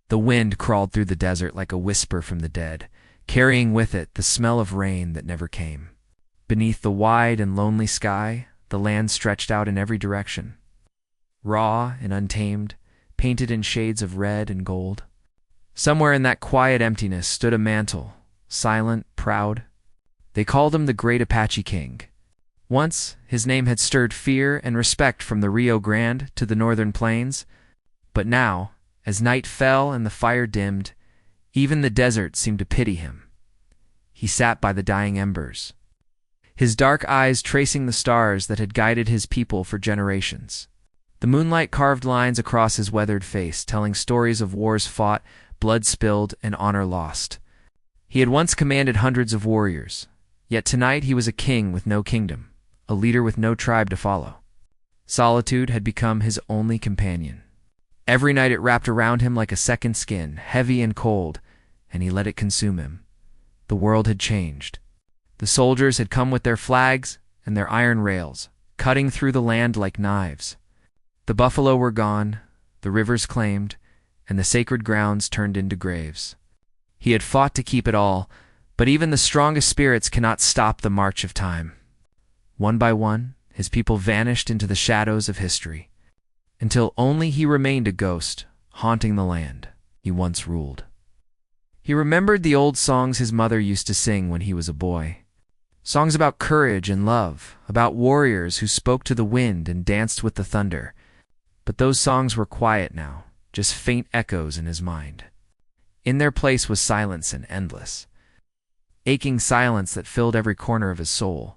The wind crawled through the desert like a whisper from the dead, carrying with it the smell of rain that never came. Beneath the wide and lonely sky, the land stretched out in every direction. Raw and untamed, painted in shades of red and gold. Somewhere in that quiet emptiness stood a mantle, silent, proud. They called him the Great Apache King. Once, his name had stirred fear and respect from the Rio Grande to the northern plains, but now, as night fell and the fire dimmed, even the desert seemed to pity him. He sat by the dying embers, his dark eyes tracing the stars that had guided his people for generations. The moonlight carved lines across his weathered face, telling stories of wars fought, blood spilled, and honor lost. He had once commanded hundreds of warriors, yet tonight he was a king with no kingdom, a leader with no tribe to follow. Solitude had become his only companion. Every night it wrapped around him like a second skin, heavy and cold, and he let it consume him. The world had changed. The soldiers had come with their flags and their iron rails, cutting through the land like knives. The buffalo were gone, the rivers claimed, and the sacred grounds turned into graves. He had fought to keep it all, but even the strongest spirits cannot stop the march of time. One by one, his people vanished into the shadows of history, until only he remained a ghost, haunting the land he once ruled. He remembered the old songs his mother used to sing when he was a boy. Songs about courage and love, about warriors who spoke to the wind and danced with the thunder. But those songs were quiet now, just faint echoes in his mind. In their place was silence and endless, aching silence that filled every corner of his soul.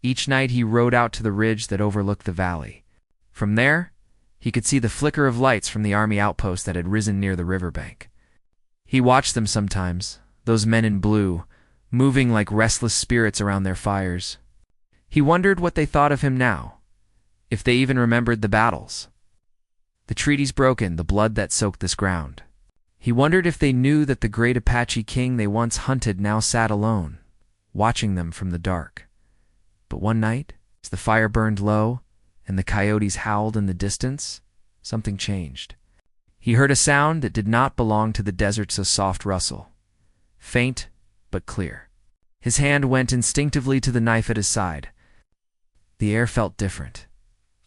Each night he rode out to the ridge that overlooked the valley. From there, he could see the flicker of lights from the army outpost that had risen near the riverbank. He watched them sometimes, those men in blue, moving like restless spirits around their fires. He wondered what they thought of him now, if they even remembered the battles. The treaties broken, the blood that soaked this ground. He wondered if they knew that the great Apache king they once hunted now sat alone, watching them from the dark. But one night, as the fire burned low and the coyotes howled in the distance, something changed. He heard a sound that did not belong to the desert's a soft rustle, faint but clear. His hand went instinctively to the knife at his side. The air felt different,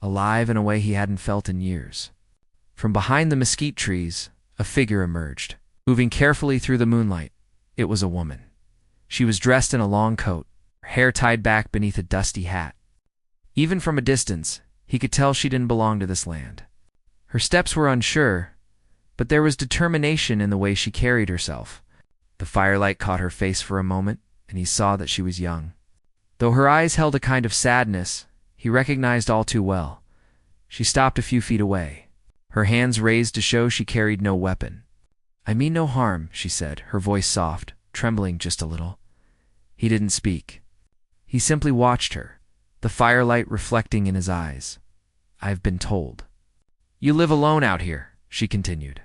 alive in a way he hadn't felt in years. From behind the mesquite trees, a figure emerged, moving carefully through the moonlight. It was a woman. She was dressed in a long coat, her hair tied back beneath a dusty hat. Even from a distance, he could tell she didn't belong to this land. Her steps were unsure, but there was determination in the way she carried herself. The firelight caught her face for a moment, and he saw that she was young. Though her eyes held a kind of sadness, he recognized all too well. She stopped a few feet away, her hands raised to show she carried no weapon. "I mean no harm," she said, her voice soft, trembling just a little. He didn't speak. He simply watched her, the firelight reflecting in his eyes. "I've been told. You live alone out here," she continued.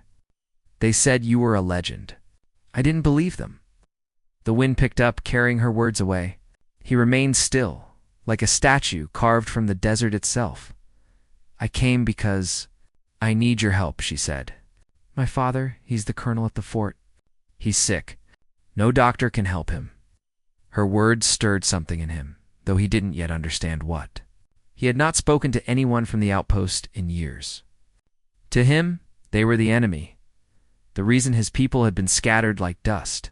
"They said you were a legend. I didn't believe them." The wind picked up, carrying her words away. He remained still, like a statue carved from the desert itself. "I came because I need your help," she said. "My father, he's the colonel at the fort. He's sick. No doctor can help him." Her words stirred something in him, though he didn't yet understand what. He had not spoken to anyone from the outpost in years. To him, they were the enemy, the reason his people had been scattered like dust.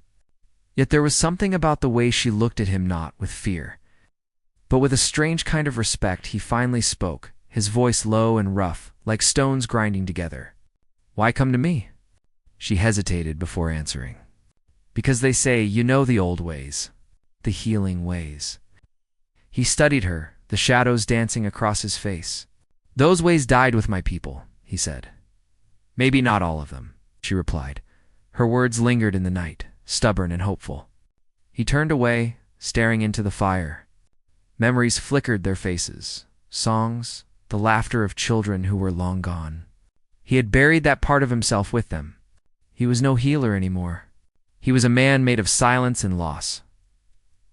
Yet there was something about the way she looked at him, not with fear, but with a strange kind of respect. He finally spoke, his voice low and rough, like stones grinding together. "Why come to me?" She hesitated before answering. "Because they say you know the old ways, the healing ways." He studied her, the shadows dancing across his face. "Those ways died with my people," he said. "Maybe not all of them," she replied. Her words lingered in the night, stubborn and hopeful. He turned away, staring into the fire. Memories flickered their faces, songs, the laughter of children who were long gone. He had buried that part of himself with them. He was no healer anymore. He was a man made of silence and loss.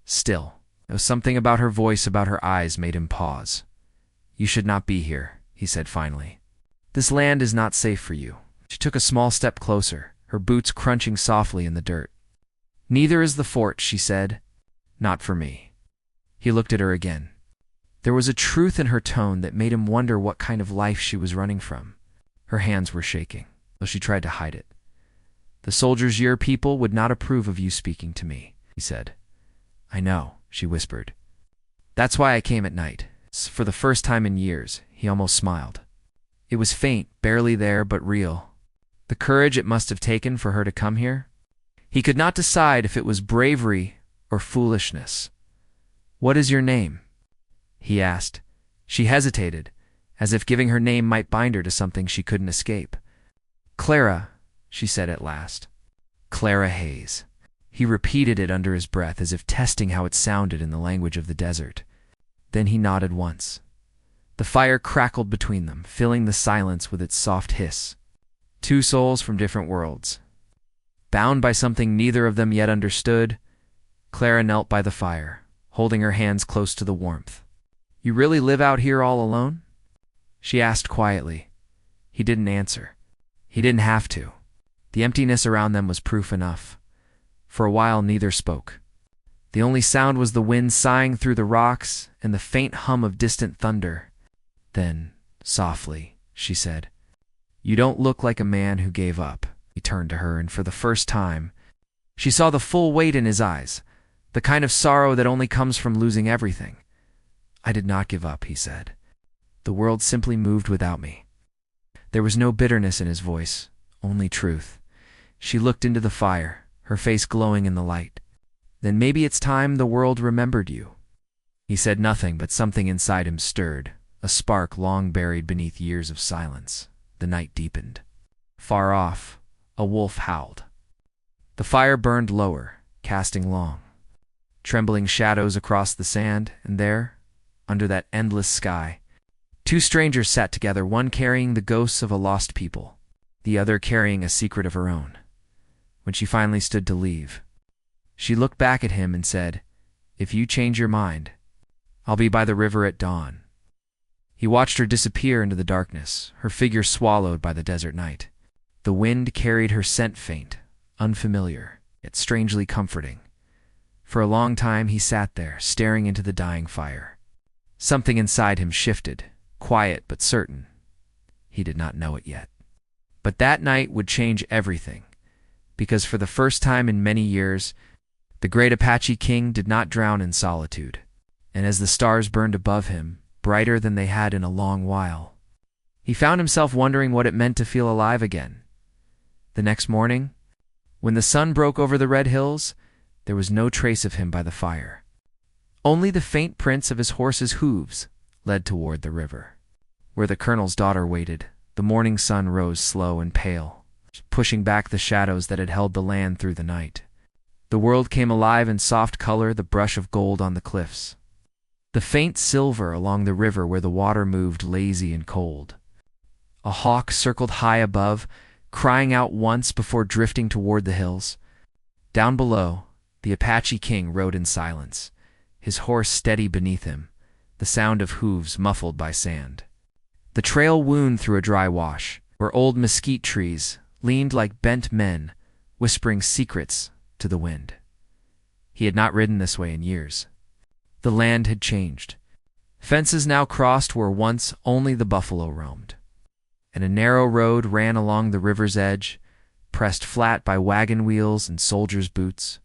Still, there was something about her voice, about her eyes, made him pause. "You should not be here," he said finally. "This land is not safe for you." She took a small step closer, her boots crunching softly in the dirt. "Neither is the fort," she said. "Not for me." He looked at her again. There was a truth in her tone that made him wonder what kind of life she was running from. Her hands were shaking, though she tried to hide it. "The soldiers your people would not approve of you speaking to me," he said. "I know," she whispered. "That's why I came at night." For the first time in years, he almost smiled. It was faint, barely there, but real. The courage it must have taken for her to come here? He could not decide if it was bravery or foolishness. "What is your name?" he asked. She hesitated, as if giving her name might bind her to something she couldn't escape. "Clara," she said at last. "Clara Hayes." He repeated it under his breath, as if testing how it sounded in the language of the desert. Then he nodded once. The fire crackled between them, filling the silence with its soft hiss. Two souls from different worlds. Bound by something neither of them yet understood, Clara knelt by the fire, holding her hands close to the warmth. "You really live out here all alone?" she asked quietly. He didn't answer. He didn't have to. The emptiness around them was proof enough. For a while neither spoke. The only sound was the wind sighing through the rocks and the faint hum of distant thunder. Then, softly, she said, "You don't look like a man who gave up." He turned to her, and for the first time, she saw the full weight in his eyes, the kind of sorrow that only comes from losing everything. "I did not give up," he said. "The world simply moved without me." There was no bitterness in his voice, only truth. She looked into the fire, her face glowing in the light. "Then maybe it's time the world remembered you." He said nothing, but something inside him stirred, a spark long buried beneath years of silence. The night deepened. Far off, a wolf howled. The fire burned lower, casting long, trembling shadows across the sand, and there, under that endless sky, two strangers sat together, one carrying the ghosts of a lost people, the other carrying a secret of her own. When she finally stood to leave, she looked back at him and said, "If you change your mind, I'll be by the river at dawn." He watched her disappear into the darkness, her figure swallowed by the desert night. The wind carried her scent faint, unfamiliar, yet strangely comforting. For a long time he sat there, staring into the dying fire. Something inside him shifted, quiet but certain. He did not know it yet. But that night would change everything, because for the first time in many years, the great Apache king did not drown in solitude, and as the stars burned above him, brighter than they had in a long while, he found himself wondering what it meant to feel alive again. The next morning, when the sun broke over the red hills, there was no trace of him by the fire. Only the faint prints of his horse's hooves led toward the river. Where the colonel's daughter waited, the morning sun rose slow and pale, pushing back the shadows that had held the land through the night. The world came alive in soft color, the brush of gold on the cliffs, the faint silver along the river where the water moved lazy and cold. A hawk circled high above, crying out once before drifting toward the hills. Down below, the Apache king rode in silence, his horse steady beneath him, the sound of hooves muffled by sand. The trail wound through a dry wash, where old mesquite trees leaned like bent men, whispering secrets to the wind. He had not ridden this way in years. The land had changed. Fences now crossed where once only the buffalo roamed, and a narrow road ran along the river's edge, pressed flat by wagon wheels and soldiers' boots.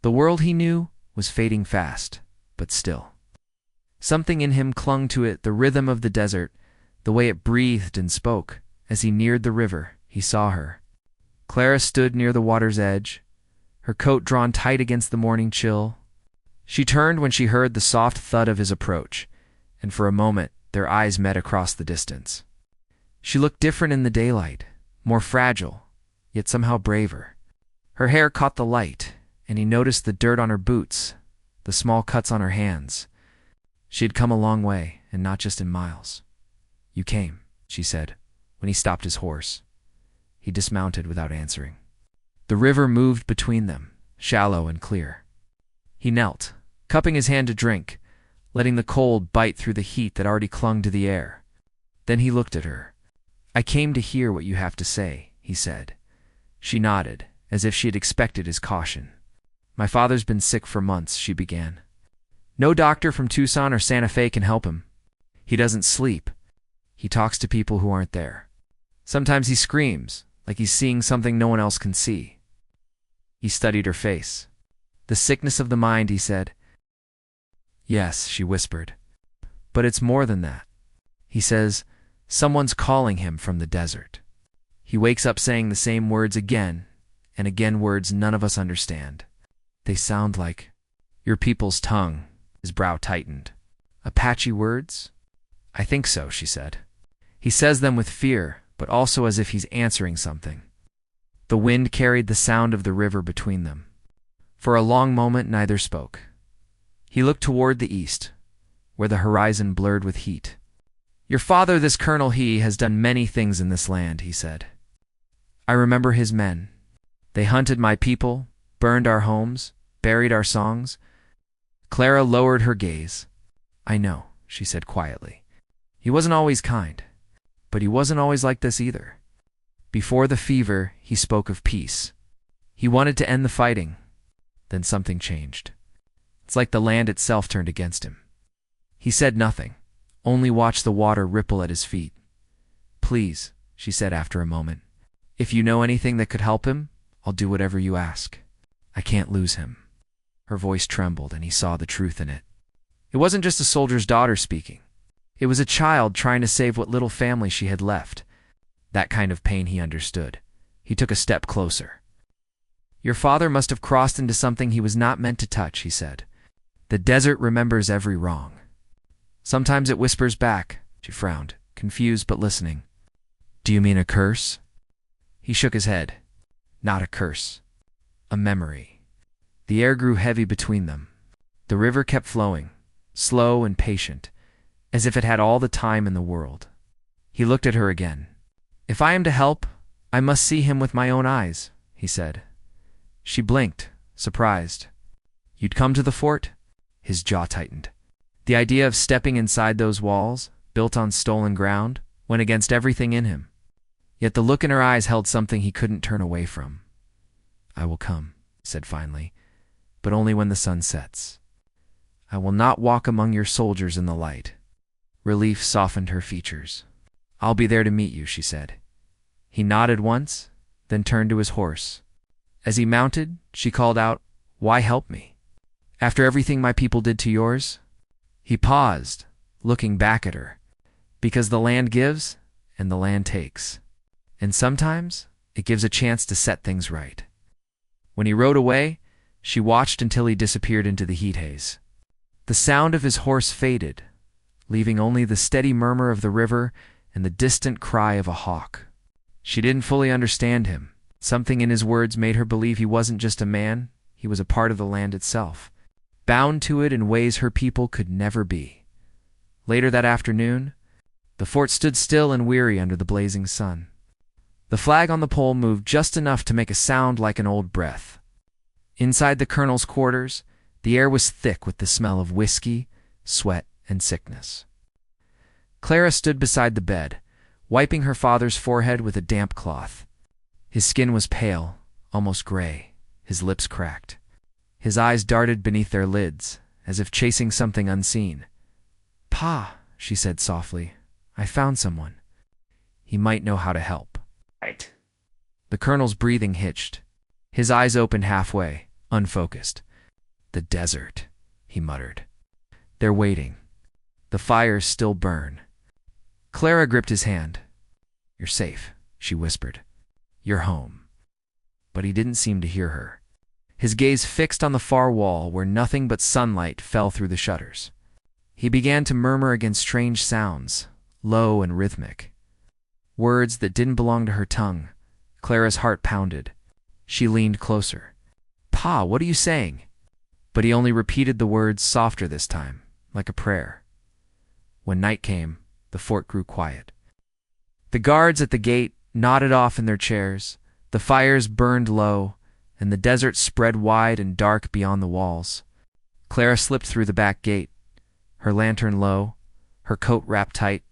The world he knew was fading fast, but still. Something in him clung to it, the rhythm of the desert, the way it breathed and spoke. As he neared the river, he saw her. Clara stood near the water's edge, her coat drawn tight against the morning chill. She turned when she heard the soft thud of his approach, and for a moment their eyes met across the distance. She looked different in the daylight, more fragile, yet somehow braver. Her hair caught the light, and he noticed the dirt on her boots, the small cuts on her hands. She had come a long way, and not just in miles. "You came," she said, when he stopped his horse. He dismounted without answering. The river moved between them, shallow and clear. He knelt, cupping his hand to drink, letting the cold bite through the heat that already clung to the air. Then he looked at her. "I came to hear what you have to say," he said. She nodded, as if she had expected his caution. My father's been sick for months, she began. No doctor from Tucson or Santa Fe can help him. He doesn't sleep. He talks to people who aren't there. Sometimes he screams, like he's seeing something no one else can see. He studied her face. The sickness of the mind, he said. Yes, she whispered. But it's more than that. He says, someone's calling him from the desert. He wakes up saying the same words again, and again words none of us understand. They sound like your people's tongue. His brow tightened. Apache words? I think so, she said. He says them with fear, but also as if he's answering something. The wind carried the sound of the river between them. For a long moment neither spoke. He looked toward the east, where the horizon blurred with heat. Your father, this Colonel He, has done many things in this land, he said. I remember his men. They hunted my people, burned our homes, buried our songs. Clara lowered her gaze. I know, she said quietly. He wasn't always kind, but he wasn't always like this either. Before the fever, he spoke of peace. He wanted to end the fighting. Then something changed. It's like the land itself turned against him. He said nothing, only watched the water ripple at his feet. Please, she said after a moment, if you know anything that could help him, I'll do whatever you ask. I can't lose him. Her voice trembled, and he saw the truth in it. It wasn't just a soldier's daughter speaking. It was a child trying to save what little family she had left. That kind of pain he understood. He took a step closer. Your father must have crossed into something he was not meant to touch, he said. The desert remembers every wrong. Sometimes it whispers back. She frowned, confused but listening. Do you mean a curse? He shook his head. Not a curse. A memory. The air grew heavy between them. The river kept flowing, slow and patient, as if it had all the time in the world. He looked at her again. If I am to help, I must see him with my own eyes, he said. She blinked, surprised. You'd come to the fort? His jaw tightened. The idea of stepping inside those walls, built on stolen ground, went against everything in him. Yet the look in her eyes held something he couldn't turn away from. I will come, he said finally, but only when the sun sets. I will not walk among your soldiers in the light. Relief softened her features. I'll be there to meet you, she said. He nodded once, then turned to his horse. As he mounted, she called out, Why help me? After everything my people did to yours? He paused, looking back at her. Because the land gives, and the land takes. And sometimes, it gives a chance to set things right. When he rode away, she watched until he disappeared into the heat haze. The sound of his horse faded, leaving only the steady murmur of the river and the distant cry of a hawk. She didn't fully understand him. Something in his words made her believe he wasn't just a man, he was a part of the land itself, bound to it in ways her people could never be. Later that afternoon, the fort stood still and weary under the blazing sun. The flag on the pole moved just enough to make a sound like an old breath. Inside the colonel's quarters, the air was thick with the smell of whiskey, sweat, and sickness. Clara stood beside the bed, wiping her father's forehead with a damp cloth. His skin was pale, almost gray, his lips cracked. His eyes darted beneath their lids, as if chasing something unseen. Pa, she said softly, I found someone. He might know how to help. Right. The colonel's breathing hitched. His eyes opened halfway, unfocused. The desert, he muttered. They're waiting. The fires still burn. Clara gripped his hand. You're safe, she whispered. You're home. But he didn't seem to hear her. His gaze fixed on the far wall where nothing but sunlight fell through the shutters. He began to murmur against strange sounds, low and rhythmic. Words that didn't belong to her tongue. Clara's heart pounded. She leaned closer. Pa, what are you saying? But he only repeated the words softer this time, like a prayer. When night came, the fort grew quiet. The guards at the gate nodded off in their chairs, the fires burned low, and the desert spread wide and dark beyond the walls. Clara slipped through the back gate, her lantern low, her coat wrapped tight.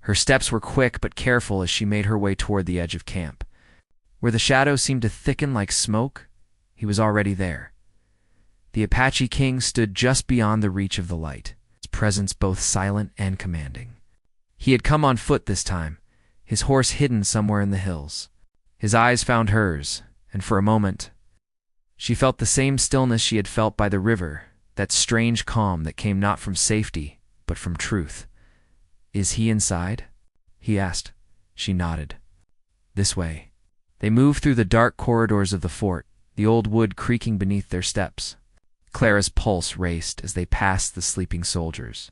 Her steps were quick but careful as she made her way toward the edge of camp. Where the shadows seemed to thicken like smoke, he was already there. The Apache king stood just beyond the reach of the light, his presence both silent and commanding. He had come on foot this time, his horse hidden somewhere in the hills. His eyes found hers, and for a moment, she felt the same stillness she had felt by the river, that strange calm that came not from safety, but from truth. "Is he inside?" he asked. She nodded. "This way." They moved through the dark corridors of the fort, the old wood creaking beneath their steps. Clara's pulse raced as they passed the sleeping soldiers.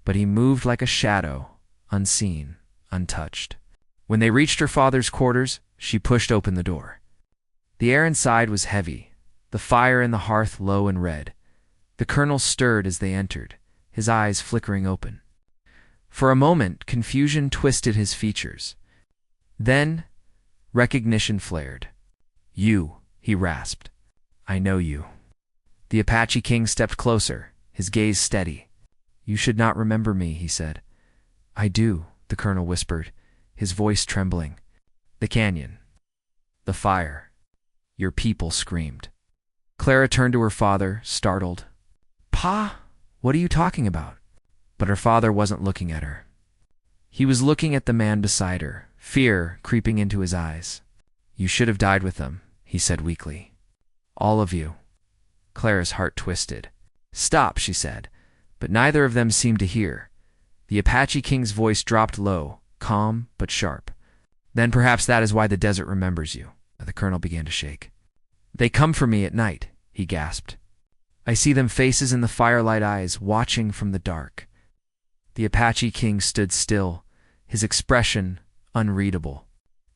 But he moved like a shadow, unseen, untouched. When they reached her father's quarters, she pushed open the door. The air inside was heavy, the fire in the hearth low and red. The colonel stirred as they entered, his eyes flickering open. For a moment, confusion twisted his features. Then, recognition flared. "You," he rasped. "I know you." The Apache king stepped closer, his gaze steady. "You should not remember me," he said. "I do," the colonel whispered, his voice trembling. "The canyon. The fire. Your people screamed." Clara turned to her father, startled. "Pa, what are you talking about?" But her father wasn't looking at her. He was looking at the man beside her, fear creeping into his eyes. "You should have died with them," he said weakly. "All of you." Clara's heart twisted. "Stop," she said, but neither of them seemed to hear. The Apache king's voice dropped low, calm but sharp. "Then perhaps that is why the desert remembers you." The colonel began to shake. "They come for me at night," he gasped. "I see them faces in the firelight eyes, watching from the dark." The Apache king stood still, his expression unreadable.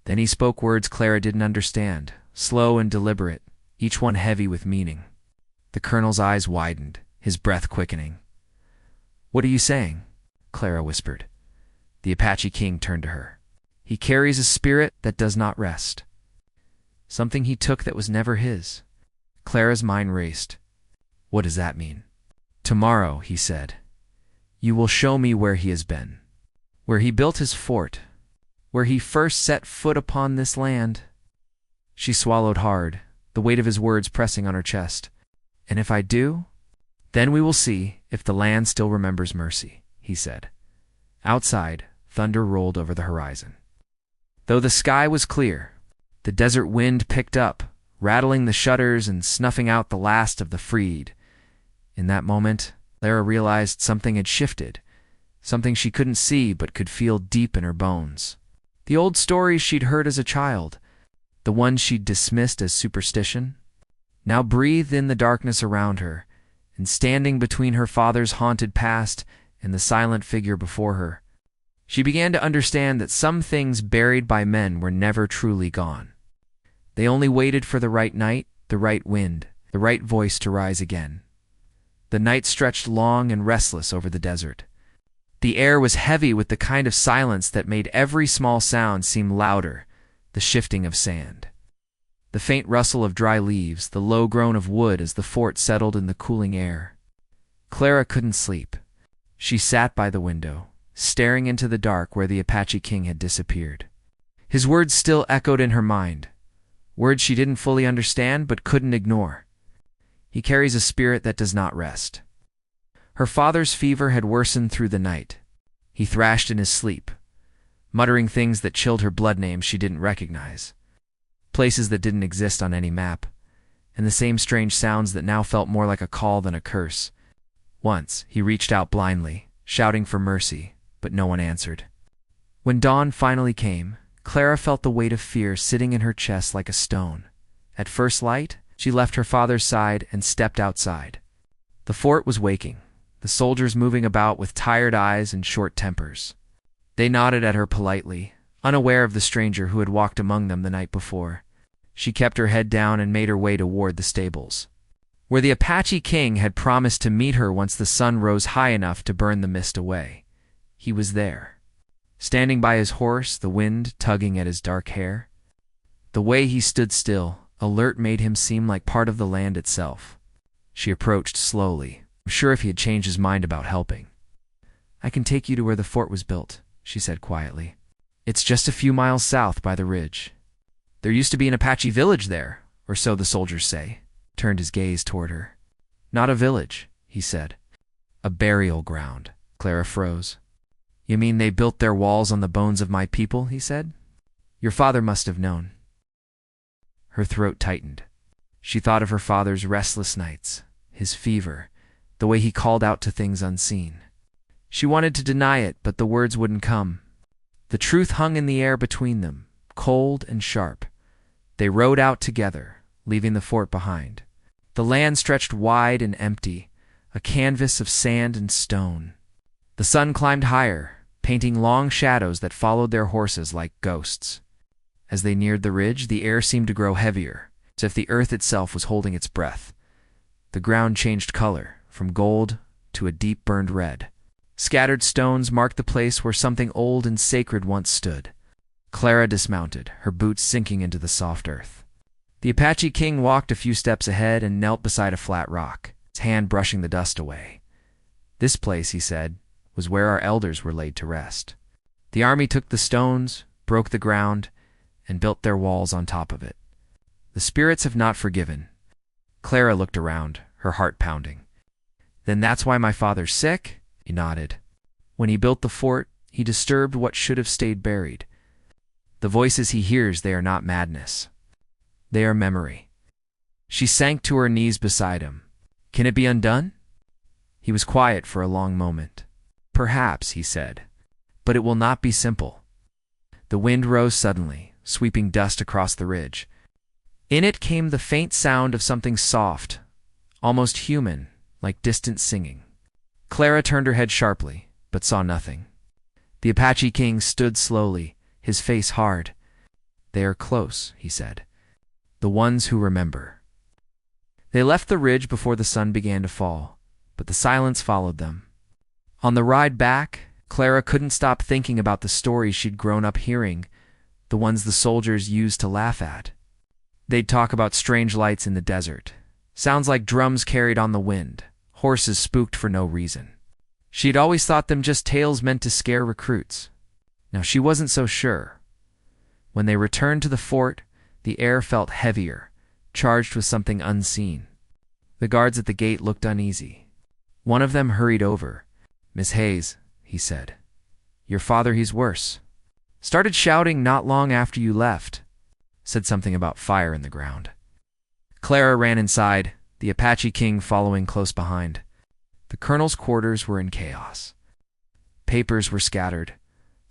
Then he spoke words Clara didn't understand, slow and deliberate, each one heavy with meaning. The colonel's eyes widened, his breath quickening. "What are you saying?" Clara whispered. The Apache king turned to her. "He carries a spirit that does not rest. Something he took that was never his." Clara's mind raced. "What does that mean?" "Tomorrow," he said, "you will show me where he has been, where he built his fort, where he first set foot upon this land." She swallowed hard, the weight of his words pressing on her chest. "And if I do, then we will see if the land still remembers mercy," he said. Outside, thunder rolled over the horizon. Though the sky was clear, the desert wind picked up, rattling the shutters and snuffing out the last of the freed. In that moment, Clara realized something had shifted, something she couldn't see but could feel deep in her bones. The old stories she'd heard as a child, the ones she'd dismissed as superstition, now breathed in the darkness around her, and standing between her father's haunted past and the silent figure before her, she began to understand that some things buried by men were never truly gone. They only waited for the right night, the right wind, the right voice to rise again. The night stretched long and restless over the desert. The air was heavy with the kind of silence that made every small sound seem louder, the shifting of sand, the faint rustle of dry leaves, the low groan of wood as the fort settled in the cooling air. Clara couldn't sleep. She sat by the window, staring into the dark where the Apache king had disappeared. His words still echoed in her mind, words she didn't fully understand but couldn't ignore. "He carries a spirit that does not rest." Her father's fever had worsened through the night. He thrashed in his sleep, muttering things that chilled her blood names she didn't recognize, places that didn't exist on any map, and the same strange sounds that now felt more like a call than a curse. Once, he reached out blindly, shouting for mercy, but no one answered. When dawn finally came, Clara felt the weight of fear sitting in her chest like a stone. At first light, she left her father's side and stepped outside. The fort was waking, the soldiers moving about with tired eyes and short tempers. They nodded at her politely, unaware of the stranger who had walked among them the night before. She kept her head down and made her way toward the stables, where the Apache king had promised to meet her once the sun rose high enough to burn the mist away. He was there, standing by his horse, the wind tugging at his dark hair. The way he stood still, alert, made him seem like part of the land itself. She approached slowly, sure if he had changed his mind about helping. "I can take you to where the fort was built," she said quietly. "It's just a few miles south by the ridge." There used to be an Apache village there, or so the soldiers say. Turned his gaze toward her. Not a village, he said. A burial ground. Clara froze. You mean they built their walls on the bones of my people, he said. Your father must have known. Her throat tightened. She thought of her father's restless nights, his fever, the way he called out to things unseen. She wanted to deny it, but the words wouldn't come. The truth hung in the air between them, cold and sharp. They rode out together, leaving the fort behind. The land stretched wide and empty, a canvas of sand and stone. The sun climbed higher, painting long shadows that followed their horses like ghosts. As they neared the ridge, the air seemed to grow heavier, as if the earth itself was holding its breath. The ground changed color, from gold to a deep burned red. Scattered stones marked the place where something old and sacred once stood. Clara dismounted, her boots sinking into the soft earth. The Apache king walked a few steps ahead and knelt beside a flat rock, his hand brushing the dust away. This place, he said, was where our elders were laid to rest. The army took the stones, broke the ground, and built their walls on top of it. The spirits have not forgiven. Clara looked around, her heart pounding. Then that's why my father's sick? He nodded. When he built the fort, he disturbed what should have stayed buried. The voices he hears, they are not madness. They are memory. She sank to her knees beside him. Can it be undone? He was quiet for a long moment. Perhaps, he said, but it will not be simple. The wind rose suddenly, sweeping dust across the ridge. In it came the faint sound of something soft, almost human, like distant singing. Clara turned her head sharply, but saw nothing. The Apache king stood slowly, his face hard. They are close, he said. The ones who remember. They left the ridge before the sun began to fall, but the silence followed them. On the ride back, Clara couldn't stop thinking about the stories she'd grown up hearing, the ones the soldiers used to laugh at. They'd talk about strange lights in the desert, sounds like drums carried on the wind, horses spooked for no reason. She'd always thought them just tales meant to scare recruits. Now she wasn't so sure. When they returned to the fort, the air felt heavier, charged with something unseen. The guards at the gate looked uneasy. One of them hurried over. Miss Hayes, he said. Your father, he's worse. Started shouting not long after you left. Said something about fire in the ground. Clara ran inside, the Apache king following close behind. The colonel's quarters were in chaos. Papers were scattered.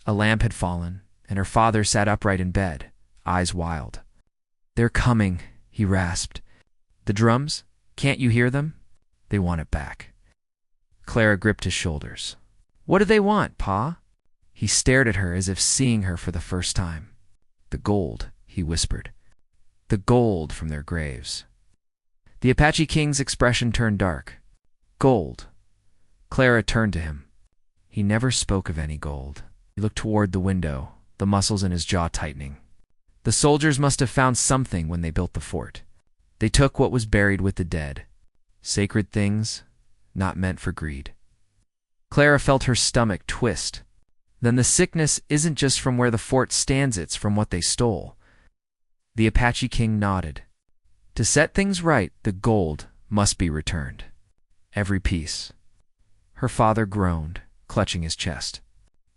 A lamp had fallen, and her father sat upright in bed, eyes wild. They're coming, he rasped. The drums? Can't you hear them? They want it back. Clara gripped his shoulders. What do they want, Pa? He stared at her as if seeing her for the first time. The gold, he whispered. The gold from their graves. The Apache king's expression turned dark. Gold. Clara turned to him. He never spoke of any gold. He looked toward the window, the muscles in his jaw tightening. The soldiers must have found something when they built the fort. They took what was buried with the dead. Sacred things, not meant for greed. Clara felt her stomach twist. Then the sickness isn't just from where the fort stands, it's from what they stole. The Apache king nodded. To set things right, the gold must be returned. Every piece. Her father groaned, clutching his chest.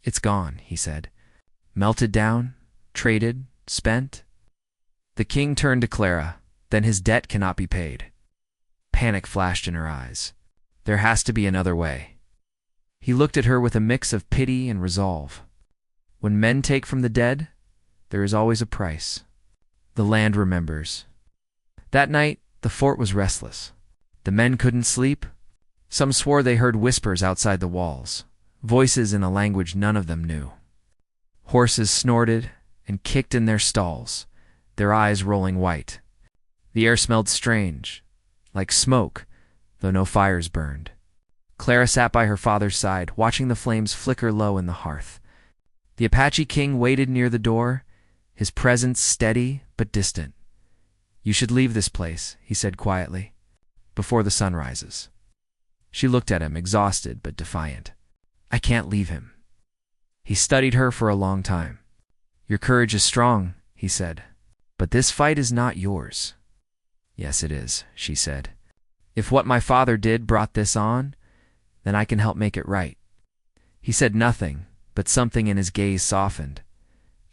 It's gone, he said. Melted down, traded, spent. The king turned to Clara. Then his debt cannot be paid. Panic flashed in her eyes. There has to be another way. He looked at her with a mix of pity and resolve. When men take from the dead, there is always a price. The land remembers. That night, the fort was restless. The men couldn't sleep. Some swore they heard whispers outside the walls, voices in a language none of them knew. Horses snorted and kicked in their stalls, their eyes rolling white. The air smelled strange, like smoke, though no fires burned. Clara sat by her father's side, watching the flames flicker low in the hearth. The Apache king waited near the door, his presence steady but distant. You should leave this place, he said quietly, before the sun rises. She looked at him, exhausted but defiant. I can't leave him. He studied her for a long time. Your courage is strong, he said, But this fight is not yours. Yes, it is, she said. If what my father did brought this on, then I can help make it right. He said nothing, but something in his gaze softened.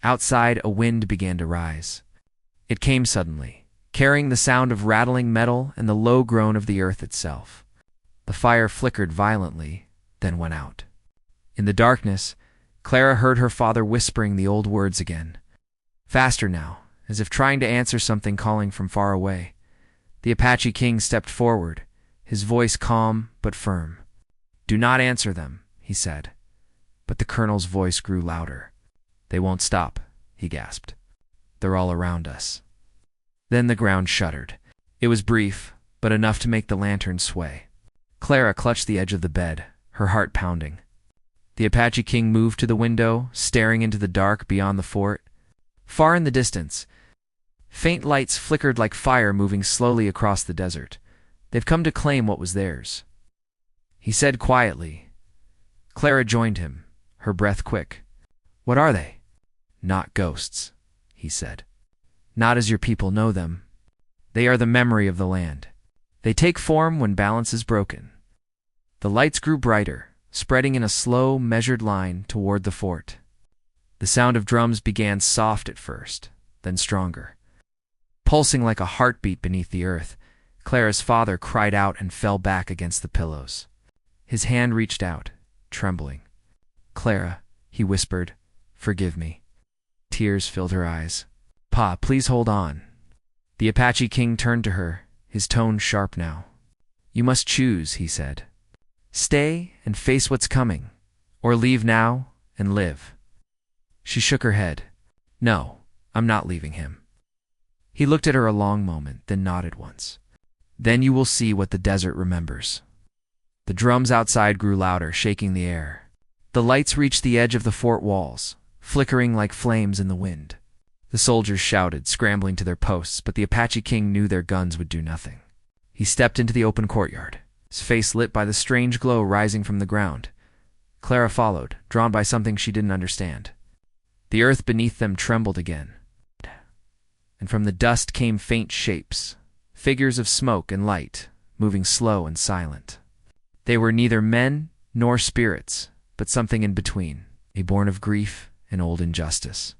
Outside, a wind began to rise. It came suddenly, carrying the sound of rattling metal and the low groan of the earth itself. The fire flickered violently, then went out. In the darkness, Clara heard her father whispering the old words again. Faster now, as if trying to answer something calling from far away. The Apache king stepped forward, his voice calm but firm. "Do not answer them," he said. But the colonel's voice grew louder. "They won't stop," he gasped. "They're all around us." Then the ground shuddered. It was brief, but enough to make the lantern sway. Clara clutched the edge of the bed, her heart pounding. The Apache king moved to the window, staring into the dark beyond the fort. Far in the distance, faint lights flickered like fire moving slowly across the desert. "They've come to claim what was theirs," he said quietly. Clara joined him, her breath quick. "What are they?" "Not ghosts," he said. "Not as your people know them. They are the memory of the land. They take form when balance is broken." The lights grew brighter, spreading in a slow, measured line toward the fort. The sound of drums began soft at first, then stronger. Pulsing like a heartbeat beneath the earth, Clara's father cried out and fell back against the pillows. His hand reached out, trembling. "Clara," he whispered, "forgive me." Tears filled her eyes. "Pa, please hold on." The Apache king turned to her, his tone sharp now. "You must choose," he said. "Stay and face what's coming, or leave now and live." She shook her head. "No, I'm not leaving him." He looked at her a long moment, then nodded once. "Then you will see what the desert remembers." The drums outside grew louder, shaking the air. The lights reached the edge of the fort walls, flickering like flames in the wind. The soldiers shouted, scrambling to their posts, but the Apache king knew their guns would do nothing. He stepped into the open courtyard, his face lit by the strange glow rising from the ground. Clara followed, drawn by something she didn't understand. The earth beneath them trembled again, and from the dust came faint shapes, figures of smoke and light, moving slow and silent. They were neither men nor spirits, but something in between, a born of grief and old injustice.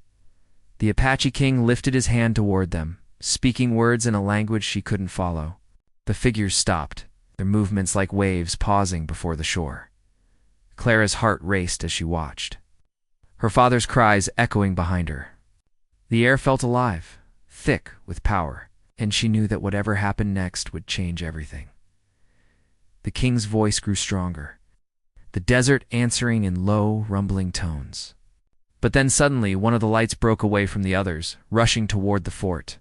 The Apache king lifted his hand toward them, speaking words in a language she couldn't follow. The figures stopped, their movements like waves pausing before the shore. Clara's heart raced as she watched, her father's cries echoing behind her. The air felt alive, thick with power, and she knew that whatever happened next would change everything. The king's voice grew stronger, the desert answering in low, rumbling tones. But then suddenly one of the lights broke away from the others, rushing toward the fort.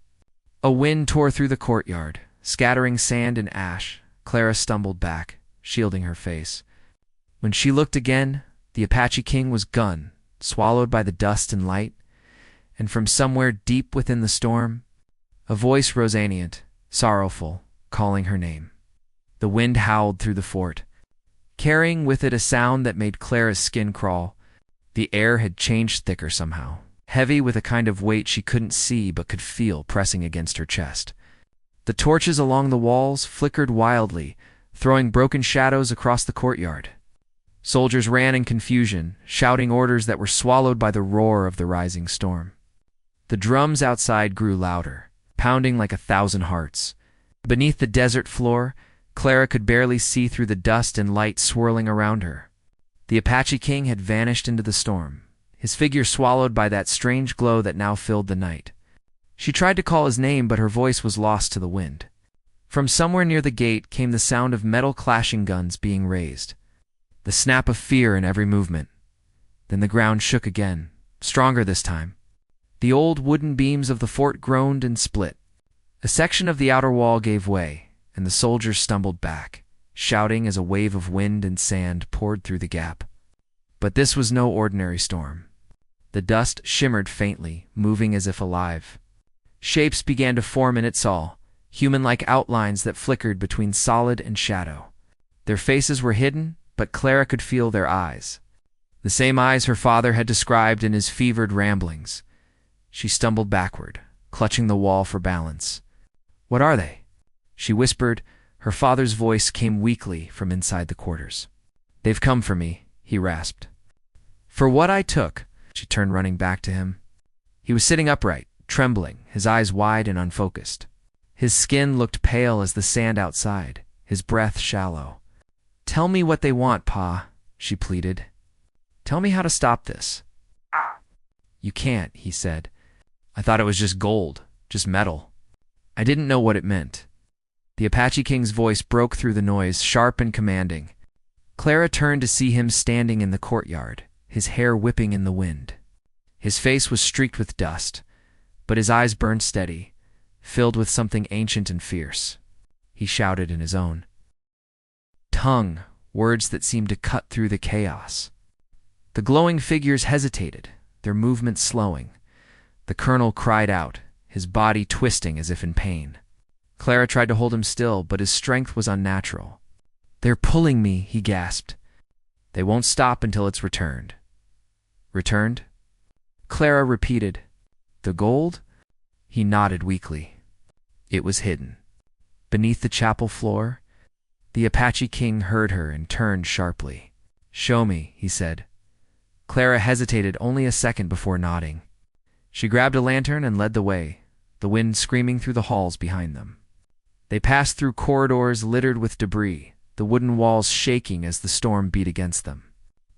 A wind tore through the courtyard, scattering sand and ash. Clara stumbled back, shielding her face. When she looked again, the Apache king was gone, swallowed by the dust and light, and from somewhere deep within the storm, a voice rose antient, sorrowful, calling her name. The wind howled through the fort, carrying with it a sound that made Clara's skin crawl. The air had changed thicker somehow, heavy with a kind of weight she couldn't see but could feel pressing against her chest. The torches along the walls flickered wildly, throwing broken shadows across the courtyard. Soldiers ran in confusion, shouting orders that were swallowed by the roar of the rising storm. The drums outside grew louder, pounding like 1,000 hearts. Beneath the desert floor, Clara could barely see through the dust and light swirling around her. The Apache king had vanished into the storm, his figure swallowed by that strange glow that now filled the night. She tried to call his name, but her voice was lost to the wind. From somewhere near the gate came the sound of metal clashing guns being raised, the snap of fear in every movement. Then the ground shook again, stronger this time. The old wooden beams of the fort groaned and split. A section of the outer wall gave way, and the soldiers stumbled back, shouting as a wave of wind and sand poured through the gap. But this was no ordinary storm. The dust shimmered faintly, moving as if alive. Shapes began to form in its all, human-like outlines that flickered between solid and shadow. Their faces were hidden, but Clara could feel their eyes. The same eyes her father had described in his fevered ramblings. She stumbled backward, clutching the wall for balance. "What are they?" she whispered. Her father's voice came weakly from inside the quarters. "They've come for me," he rasped. "For what I took?" She turned, running back to him. He was sitting upright, trembling, his eyes wide and unfocused. His skin looked pale as the sand outside, his breath shallow. "Tell me what they want, Pa," she pleaded. "Tell me how to stop this." "You can't," he said. "I thought it was just gold, just metal. I didn't know what it meant." The Apache King's voice broke through the noise, sharp and commanding. Clara turned to see him standing in the courtyard, his hair whipping in the wind. His face was streaked with dust, but his eyes burned steady, filled with something ancient and fierce. He shouted in his own tongue, words that seemed to cut through the chaos. The glowing figures hesitated, their movements slowing. The colonel cried out, his body twisting as if in pain. Clara tried to hold him still, but his strength was unnatural. "They're pulling me," he gasped. "They won't stop until it's returned." "Returned?" Clara repeated. "The gold?" He nodded weakly. It was hidden. Beneath the chapel floor. The Apache King heard her and turned sharply. "Show me," he said. Clara hesitated only a second before nodding. She grabbed a lantern and led the way, the wind screaming through the halls behind them. They passed through corridors littered with debris, the wooden walls shaking as the storm beat against them.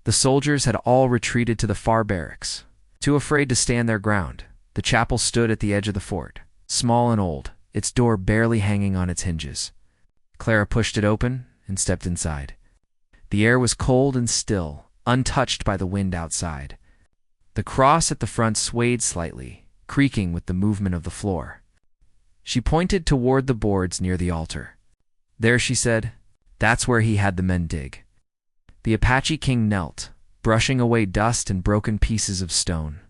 The soldiers had all retreated to the far barracks. Too afraid to stand their ground, the chapel stood at the edge of the fort, small and old, its door barely hanging on its hinges. Clara pushed it open and stepped inside. The air was cold and still, untouched by the wind outside. The cross at the front swayed slightly, creaking with the movement of the floor. She pointed toward the boards near the altar. "There," she said. "That's where he had the men dig." The Apache King knelt, brushing away dust and broken pieces of stone.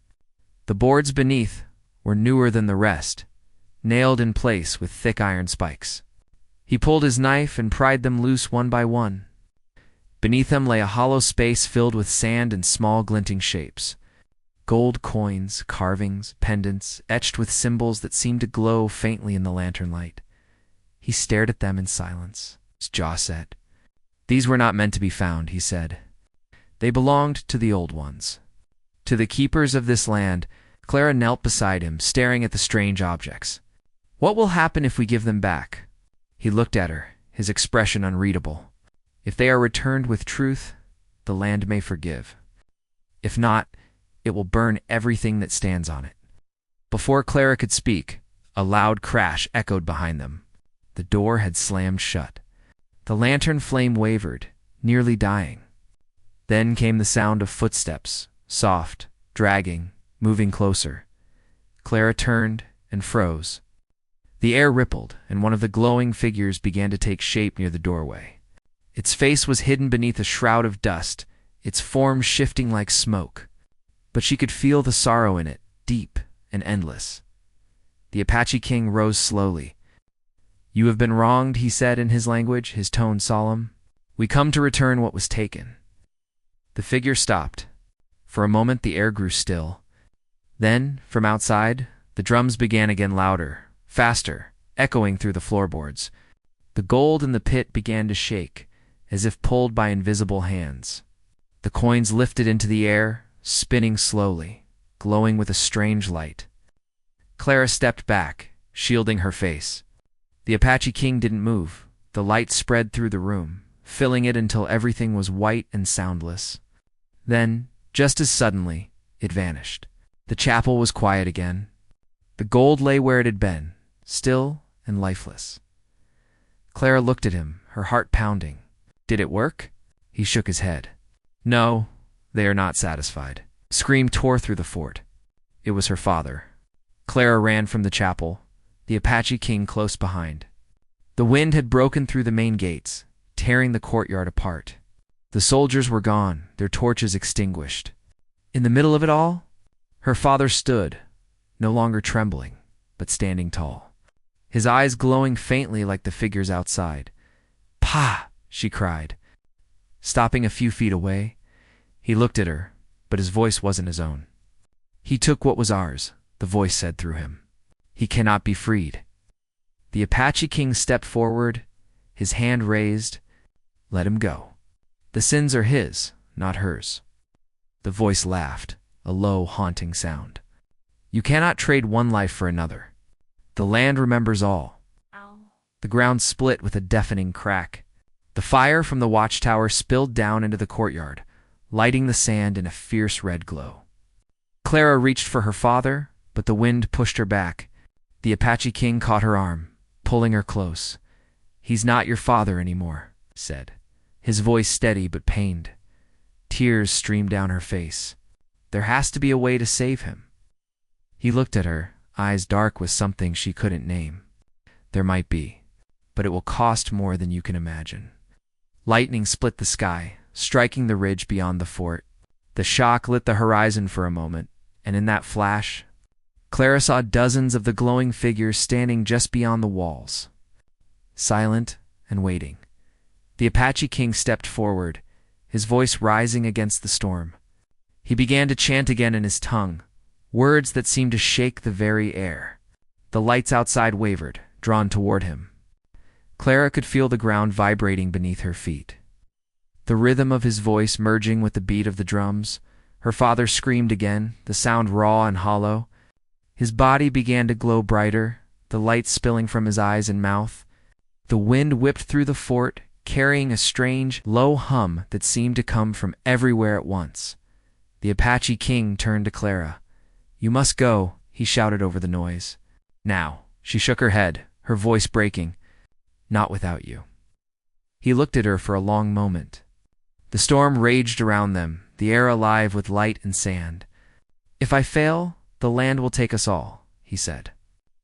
The boards beneath were newer than the rest, nailed in place with thick iron spikes. He pulled his knife and pried them loose one by one. Beneath them lay a hollow space filled with sand and small glinting shapes. Gold coins, carvings, pendants, etched with symbols that seemed to glow faintly in the lantern light. He stared at them in silence, his jaw set. "These were not meant to be found," he said. "They belonged to the old ones. To the keepers of this land." Clara knelt beside him, staring at the strange objects. "What will happen if we give them back?" He looked at her, his expression unreadable. "If they are returned with truth, the land may forgive. If not, it will burn everything that stands on it." Before Clara could speak, a loud crash echoed behind them. The door had slammed shut. The lantern flame wavered, nearly dying. Then came the sound of footsteps, soft, dragging, moving closer. Clara turned and froze. The air rippled, and one of the glowing figures began to take shape near the doorway. Its face was hidden beneath a shroud of dust, its form shifting like smoke. But she could feel the sorrow in it, deep and endless. The Apache King rose slowly. "You have been wronged," he said in his language, his tone solemn. "We come to return what was taken." The figure stopped. For a moment the air grew still. Then, from outside, the drums began again, louder, faster, echoing through the floorboards. The gold in the pit began to shake, as if pulled by invisible hands. The coins lifted into the air, spinning slowly, glowing with a strange light. Clara stepped back, shielding her face. The Apache King didn't move. The light spread through the room, filling it until everything was white and soundless. Then, just as suddenly, it vanished. The chapel was quiet again. The gold lay where it had been, still and lifeless. Clara looked at him, her heart pounding. "Did it work?" He shook his head. "No, they are not satisfied." A scream tore through the fort. It was her father. Clara ran from the chapel, the Apache King close behind. The wind had broken through the main gates, tearing the courtyard apart. The soldiers were gone, their torches extinguished. In the middle of it all, her father stood, no longer trembling, but standing tall, his eyes glowing faintly like the figures outside. "Pa!" she cried. Stopping a few feet away, he looked at her, but his voice wasn't his own. "He took what was ours," the voice said through him. He cannot be freed. The Apache king stepped forward, his hand raised. Let him go. The sins are his, not hers. The voice laughed, a low, haunting sound. You cannot trade one life for another. The land remembers all. Ow. The ground split with a deafening crack. The fire from the watchtower spilled down into the courtyard, lighting the sand in a fierce red glow. Clara reached for her father, but the wind pushed her back. The Apache king caught her arm, pulling her close. He's not your father anymore, said, his voice steady but pained. Tears streamed down her face. There has to be a way to save him. He looked at her, eyes dark with something she couldn't name. There might be, but it will cost more than you can imagine. Lightning split the sky, striking the ridge beyond the fort. The shock lit the horizon for a moment, and in that flash, Clara saw dozens of the glowing figures standing just beyond the walls, silent and waiting. The Apache king stepped forward, his voice rising against the storm. He began to chant again in his tongue, words that seemed to shake the very air. The lights outside wavered, drawn toward him. Clara could feel the ground vibrating beneath her feet. The rhythm of his voice merging with the beat of the drums. Her father screamed again, the sound raw and hollow. His body began to glow brighter, the light spilling from his eyes and mouth. The wind whipped through the fort, carrying a strange, low hum that seemed to come from everywhere at once. The Apache king turned to Clara. You must go, he shouted over the noise. Now. She shook her head, her voice breaking. Not without you. He looked at her for a long moment. The storm raged around them, the air alive with light and sand. If I fail, the land will take us all, he said.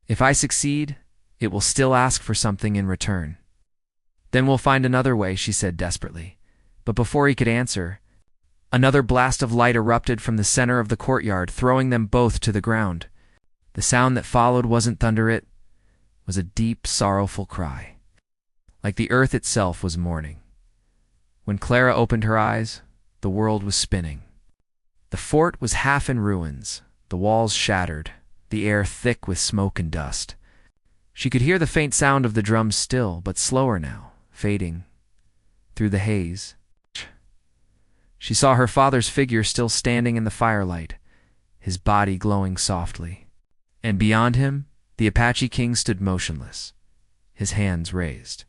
If I succeed, it will still ask for something in return. Then we'll find another way, she said desperately. But before he could answer, another blast of light erupted from the center of the courtyard, throwing them both to the ground. The sound that followed wasn't thunder, it was a deep, sorrowful cry, like the earth itself was mourning. When Clara opened her eyes, the world was spinning. The fort was half in ruins, the walls shattered, the air thick with smoke and dust. She could hear the faint sound of the drums still, but slower now, fading through the haze. She saw her father's figure still standing in the firelight, his body glowing softly. And beyond him, the Apache king stood motionless, his hands raised.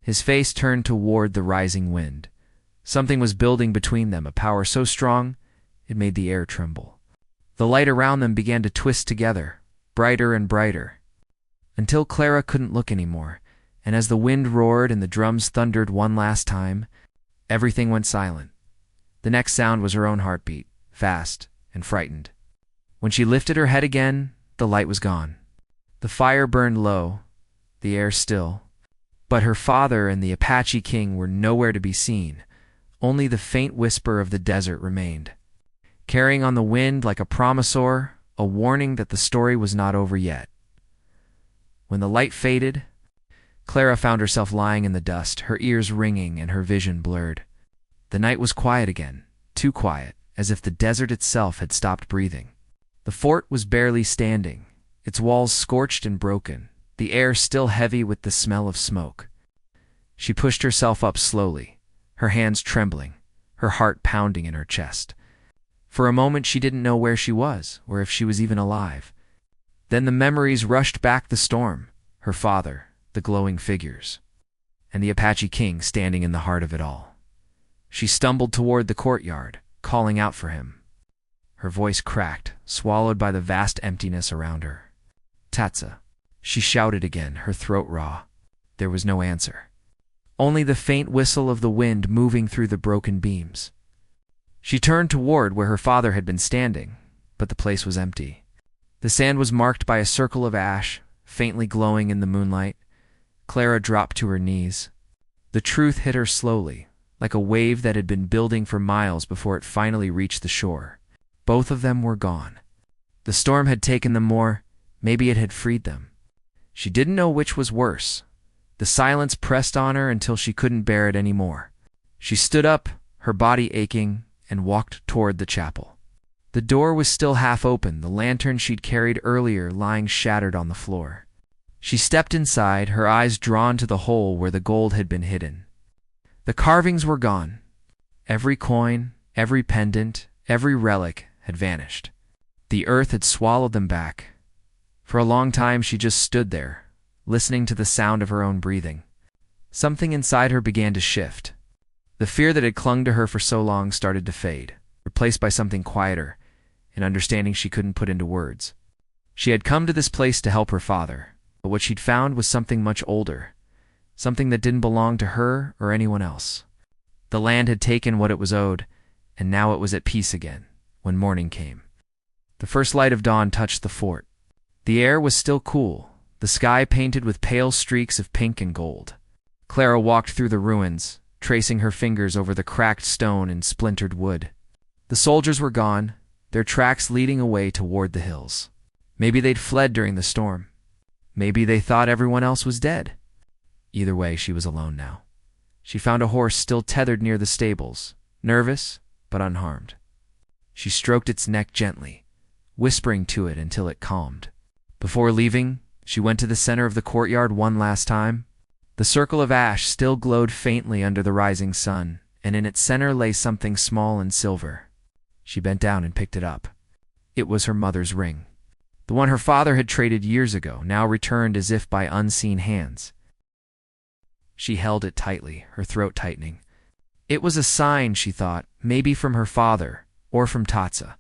His face turned toward the rising wind. Something was building between them, a power so strong it made the air tremble. The light around them began to twist together, brighter and brighter, until Clara couldn't look anymore, and as the wind roared and the drums thundered one last time, everything went silent. The next sound was her own heartbeat, fast and frightened. When she lifted her head again, the light was gone. The fire burned low, the air still, but her father and the Apache king were nowhere to be seen. Only the faint whisper of the desert remained, carrying on the wind like a promisor, a warning that the story was not over yet. When the light faded, Clara found herself lying in the dust, her ears ringing and her vision blurred. The night was quiet again, too quiet, as if the desert itself had stopped breathing. The fort was barely standing, its walls scorched and broken, the air still heavy with the smell of smoke. She pushed herself up slowly, her hands trembling, her heart pounding in her chest. For a moment she didn't know where she was, or if she was even alive. Then the memories rushed back, the storm, her father, the glowing figures, and the Apache king standing in the heart of it all. She stumbled toward the courtyard, calling out for him. Her voice cracked, swallowed by the vast emptiness around her. Tatsa, she shouted again, her throat raw. There was no answer. Only the faint whistle of the wind moving through the broken beams. She turned toward where her father had been standing, but the place was empty. The sand was marked by a circle of ash, faintly glowing in the moonlight. Clara dropped to her knees. The truth hit her slowly, like a wave that had been building for miles before it finally reached the shore. Both of them were gone. The storm had taken them, more, maybe it had freed them. She didn't know which was worse. The silence pressed on her until she couldn't bear it anymore. She stood up, her body aching, and walked toward the chapel. The door was still half open, the lantern she'd carried earlier lying shattered on the floor. She stepped inside, her eyes drawn to the hole where the gold had been hidden. The carvings were gone. Every coin, every pendant, every relic had vanished. The earth had swallowed them back. For a long time she just stood there, listening to the sound of her own breathing. Something inside her began to shift. The fear that had clung to her for so long started to fade, replaced by something quieter, an understanding she couldn't put into words. She had come to this place to help her father, but what she'd found was something much older, something that didn't belong to her or anyone else. The land had taken what it was owed, and now it was at peace again, when morning came. The first light of dawn touched the fort. The air was still cool, the sky painted with pale streaks of pink and gold. Clara walked through the ruins, tracing her fingers over the cracked stone and splintered wood. The soldiers were gone, their tracks leading away toward the hills. Maybe they'd fled during the storm. Maybe they thought everyone else was dead. Either way, she was alone now. She found a horse still tethered near the stables, nervous but unharmed. She stroked its neck gently, whispering to it until it calmed. Before leaving, she went to the center of the courtyard one last time. The circle of ash still glowed faintly under the rising sun, and in its center lay something small and silver. She bent down and picked it up. It was her mother's ring. The one her father had traded years ago, now returned as if by unseen hands. She held it tightly, her throat tightening. It was a sign, she thought, maybe from her father, or from Tatsa.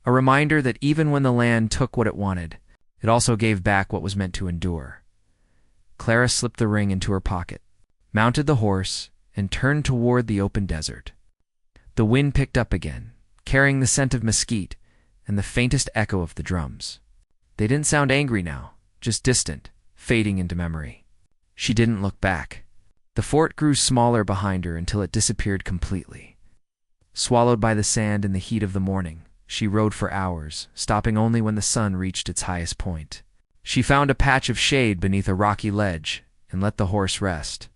A reminder that even when the land took what it wanted, it also gave back what was meant to endure. Clara slipped the ring into her pocket, mounted the horse, and turned toward the open desert. The wind picked up again, carrying the scent of mesquite and the faintest echo of the drums. They didn't sound angry now, just distant, fading into memory. She didn't look back. The fort grew smaller behind her until it disappeared completely. Swallowed by the sand in the heat of the morning, she rode for hours, stopping only when the sun reached its highest point. She found a patch of shade beneath a rocky ledge and let the horse rest.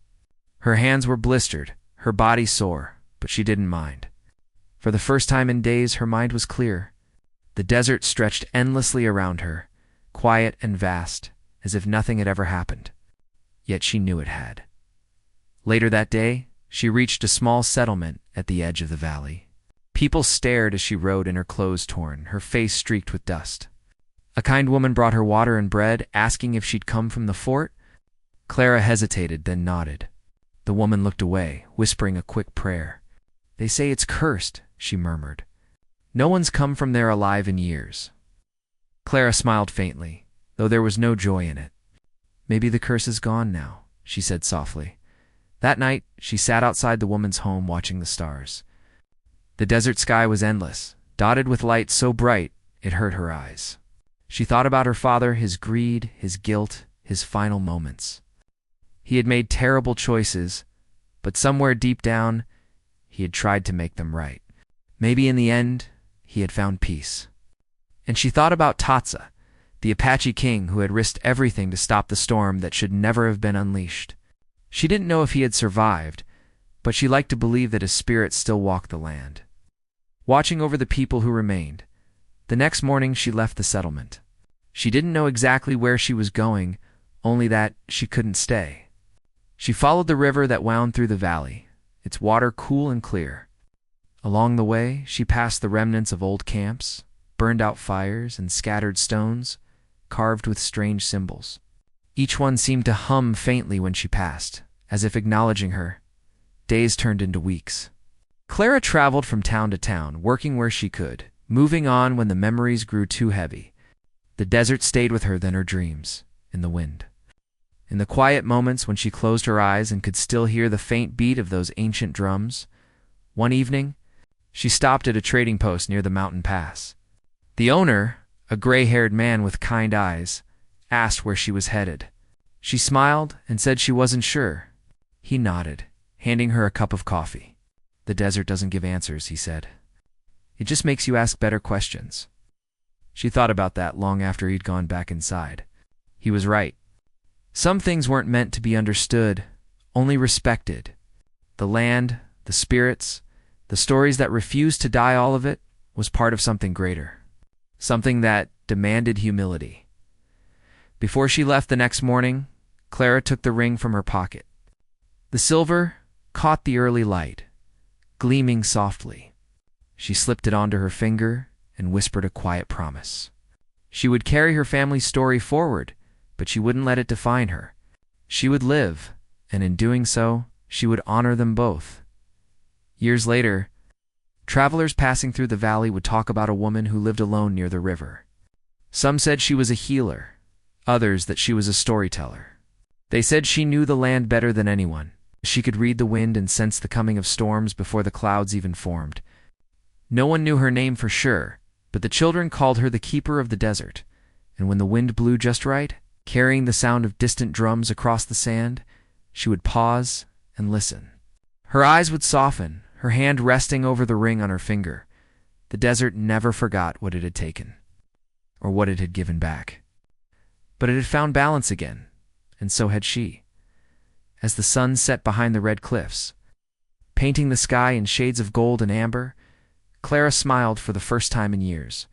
Her hands were blistered, her body sore, but she didn't mind. For the first time in days, her mind was clear. The desert stretched endlessly around her, quiet and vast, as if nothing had ever happened. Yet she knew it had. Later that day, she reached a small settlement at the edge of the valley. People stared as she rode in her clothes torn, her face streaked with dust. A kind woman brought her water and bread, asking if she'd come from the fort. Clara hesitated, then nodded. The woman looked away, whispering a quick prayer. "They say it's cursed," she murmured. "No one's come from there alive in years." Clara smiled faintly, though there was no joy in it. "Maybe the curse is gone now," she said softly. That night, she sat outside the woman's home watching the stars. The desert sky was endless, dotted with light so bright it hurt her eyes. She thought about her father, his greed, his guilt, his final moments. He had made terrible choices, but somewhere deep down, he had tried to make them right. Maybe in the end, he had found peace. And she thought about Tatsa, the Apache king who had risked everything to stop the storm that should never have been unleashed. She didn't know if he had survived, but she liked to believe that his spirit still walked the land. Watching over the people who remained, the next morning she left the settlement. She didn't know exactly where she was going, only that she couldn't stay. She followed the river that wound through the valley, its water cool and clear. Along the way, she passed the remnants of old camps, burned-out fires, and scattered stones, carved with strange symbols. Each one seemed to hum faintly when she passed, as if acknowledging her. Days turned into weeks. Clara traveled from town to town, working where she could, moving on when the memories grew too heavy. The desert stayed with her than her dreams, in the wind. In the quiet moments when she closed her eyes and could still hear the faint beat of those ancient drums, one evening, she stopped at a trading post near the mountain pass. The owner, a gray-haired man with kind eyes, asked where she was headed. She smiled and said she wasn't sure. He nodded, handing her a cup of coffee. "The desert doesn't give answers," he said. "It just makes you ask better questions." She thought about that long after he'd gone back inside. He was right. Some things weren't meant to be understood, only respected. The land, the spirits, the stories that refused to die, all of it, was part of something greater, something that demanded humility. Before she left the next morning, Clara took the ring from her pocket. The silver caught the early light, gleaming softly. She slipped it onto her finger and whispered a quiet promise. She would carry her family's story forward, but she wouldn't let it define her. She would live, and in doing so, she would honor them both. Years later, travelers passing through the valley would talk about a woman who lived alone near the river. Some said she was a healer, others that she was a storyteller. They said she knew the land better than anyone. She could read the wind and sense the coming of storms before the clouds even formed. No one knew her name for sure, but the children called her the keeper of the desert, and when the wind blew just right, carrying the sound of distant drums across the sand, she would pause and listen. Her eyes would soften, her hand resting over the ring on her finger. The desert never forgot what it had taken, or what it had given back. But it had found balance again, and so had she. As the sun set behind the red cliffs, painting the sky in shades of gold and amber, Clara smiled for the first time in years.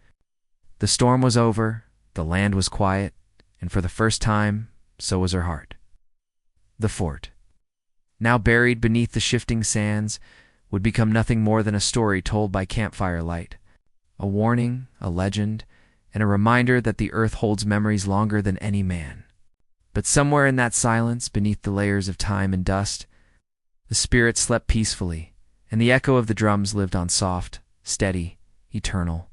The storm was over, the land was quiet, and for the first time, so was her heart. The fort, now buried beneath the shifting sands, would become nothing more than a story told by campfire light, a warning, a legend, and a reminder that the earth holds memories longer than any man. But somewhere in that silence, beneath the layers of time and dust, the spirit slept peacefully, and the echo of the drums lived on soft, steady, eternal.